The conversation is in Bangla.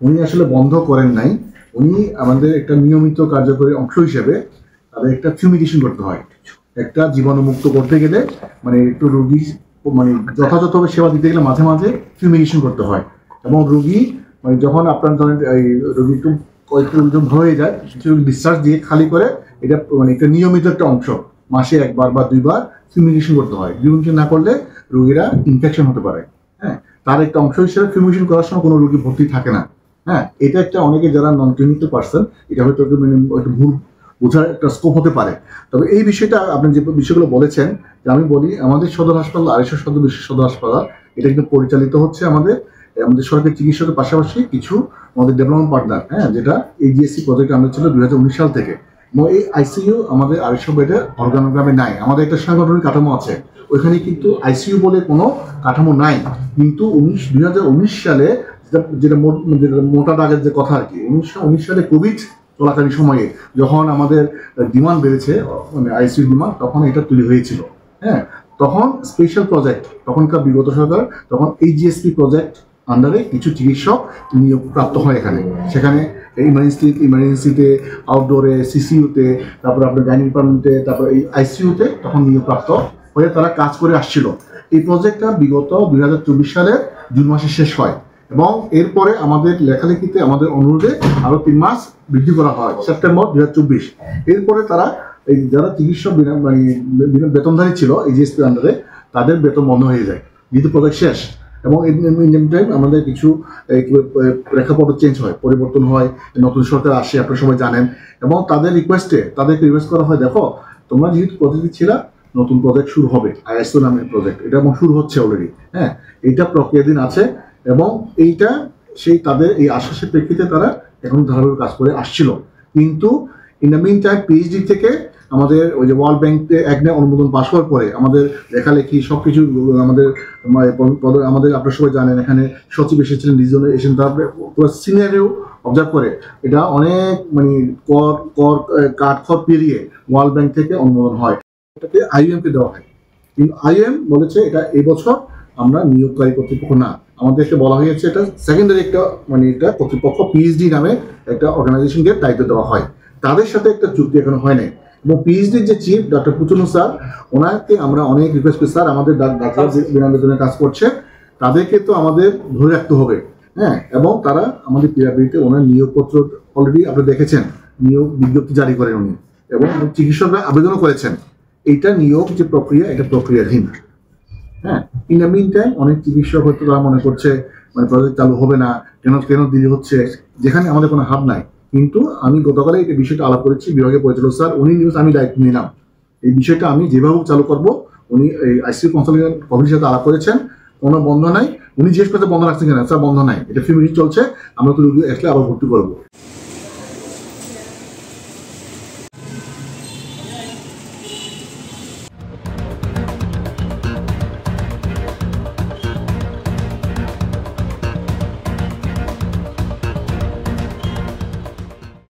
উনি আসলে বন্ধ করেন নাই, উনি আমাদের একটা নিয়মিত কার্যকরী অংশ হিসেবে তাদের একটা ফিউমিগেশন করতে হয়। একটা জীবাণুমুক্ত করতে গেলে মানে একটু রোগী মানে যথাযথভাবে সেবা দিতে গেলে মাঝে মাঝে ফিউমিগেশন করতে হয়। এবং রোগী মানে যখন আপনার ধরেন এই রোগী একটু কয়েকটু ভালো হয়ে যায়, কিছু ডিসচার্জ দিয়ে খালি করে এটা মানে একটা নিয়মিত একটা অংশ মাসে একবার বা দুইবার ফিউমিগেশন করতে হয়। ফিউমিগেশন না করলে রোগীরা ইনফেকশন হতে পারে। হ্যাঁ, তার একটা অংশ হিসেবে ফিউমিগেশন করার সময় কোনো রোগী ভর্তি থাকে না। হ্যাঁ, এটা একটা অনেকে যারা নন ক্লিনিক্যাল পার্সন এটা হয়তো মানে একটু ভুল বোঝার একটা স্কোপ হতে পারে। তবে এই বিষয়টা আপনি যে বিষয়গুলো বলেছেন, যে আমি বলি আমাদের সদর হাসপাতাল আড়াইশো সদর হাসপাতাল এটা কিন্তু পরিচালিত হচ্ছে আমাদের সরকারি চিকিৎসকের পাশাপাশি কিছু আমাদের ডেভেলপমেন্ট পার্টনার, হ্যাঁ, যেটা এইচডিএসসি প্রজেক্ট আমরা ছিল 2019 সাল থেকে। এবং এই আইসিইউ আমাদের 250 বেডের অর্গানোগ্রামে নাই, আমাদের একটা সাংগঠনিক কাঠামো আছে, ওইখানে কিন্তু আইসিইউ বলে কোনো কাঠামো নাই। কিন্তু 2019 সালে যেটা মোটা দাগের যে কথা আর কি, 1919 সালে কোভিড চলাকালীন সময়ে যখন আমাদের ডিমান্ড বেড়েছে মানে আইসিইউ ডিমান্ড, তখন এটা তৈরি হয়েছিল। হ্যাঁ, তখন স্পেশাল প্রজেক্ট তখনকার বিগত সরকার তখন এইচজিএসপি প্রজেক্ট আন্ডারে কিছু চিকিৎসক নিয়োগ প্রাপ্ত হয় এখানে, সেখানে ইমার্জেন্সিতে, আউটডোরে, সিসিইউতে, তারপরে আপনার গাইনি ডিপার্টমেন্টে, তারপরে এই আইসিইউতে তখন নিয়োগ প্রাপ্ত হয়ে তারা কাজ করে আসছিল। এই প্রজেক্টটা বিগত 2024 সালের জুন মাসে শেষ হয় এবং এরপরে আমাদের লেখালেখিতে আমাদের অনুরোধে আরো 3 মাস বৃদ্ধি করা হয় সেপ্টেম্বর 2024। এরপরে তারা এই যারা চিকিৎসক মানে বেতনধারী ছিল এইচডিএসপি আন্ডারে, তাদের বেতন বন্ধ হয়ে যায় যেহেতু প্রজেক্ট শেষ। এবং ইন টাইম আমাদের কিছু প্রেক্ষাপট চেঞ্জ হয়, পরিবর্তন হয়, নতুন সরকার আসে, আপনারা সবাই জানেন। এবং তাদেরকে রিকোয়েস্ট করা হয়, দেখো তোমরা যেহেতু প্রজেক্ট ছিলা, নতুন প্রজেক্ট শুরু হবে আইএসও নামের প্রজেক্ট, এটা এবং শুরু হচ্ছে অলরেডি। হ্যাঁ, এইটা প্রক্রিয়াধীন আছে এবং এইটা সেই তাদের এই আশ্বাসের প্রেক্ষিতে তারা এখন ধারাবাহিক কাজ করে আসছিল। কিন্তু in the mean time PhD থেকে আমাদের ওই যে ওয়ার্ল্ড ব্যাংকে অনুমোদন পাশ হওয়ার পরে আমাদের লেখালেখি সবকিছু আমাদের আপনারা সবাই জানেন এখানে সচিব এসেছিলেন, রিজনে এসেছেন, তারপরে পুরো সিনিয়রেও অবজার্ভ করে এটা অনেক মানে কাঠখড় পেরিয়ে ওয়ার্ল্ড ব্যাংক থেকে অনুমোদন হয়, এটাকে আইইউএমকে দেওয়া হয়। কিন্তু আইইউএম বলেছে এটা এবছর আমরা নিয়োগকারী কর্তৃপক্ষ না, আমাদেরকে বলা হয়েছে এটা সেকেন্ডারি একটা মানে এটা কর্তৃপক্ষ পিএইচডি নামে একটা অর্গানাইজেশনকে দায়িত্ব দেওয়া হয়। তাদের সাথে একটা চুক্তি এখনো হয় নাই। এবং পিএইচডির যে চিফ ডক্টর পুচনু স্যার, ওনাকে আমরা অনেক রিকোয়েস্ট করি, স্যার আমাদের ডাক্তার বিনা বেতনে কাজ করছে, তাদেরকে তো আমাদের ধরে রাখতে হবে। হ্যাঁ, এবং তারা আমাদের পিআরবিতে ওনার নিয়োগপত্র অলরেডি আপনি দেখেছেন, নিয়োগ বিজ্ঞপ্তি জারি করেন উনি এবং চিকিৎসকরা আবেদনও করেছেন। এইটা নিয়োগ যে প্রক্রিয়া, এটা প্রক্রিয়াধীন। হ্যাঁ, ইন দ্য মিন টাইম অনেক চিকিৎসক হয়তো তারা মনে করছে মানে প্রজেক্ট চালু হবে না, কেন দেরি হচ্ছে, যেখানে আমাদের কোনো হাত নাই। কিন্তু আমি গতকালে এই বিষয়টা আলাপ করেছি বিভাগীয় পরিচালক স্যার, উনি নিউজ আমি দায়িত্ব নিলাম, এই বিষয়টা আমি যেভাবে চালু করব। উনি এই আইসিইউ কনসালটেন্ট কমিটির সাথে আলাপ করেছেন, কোনো বন্ধ নাই। উনি জিজ্ঞেস করতে বন্ধ রাখছেন কেন, স্যার বন্ধ নাই, এটা ফিউমিগেশন চলছে, আমরা তো রোগী আসলে আবার ভর্তি করবো।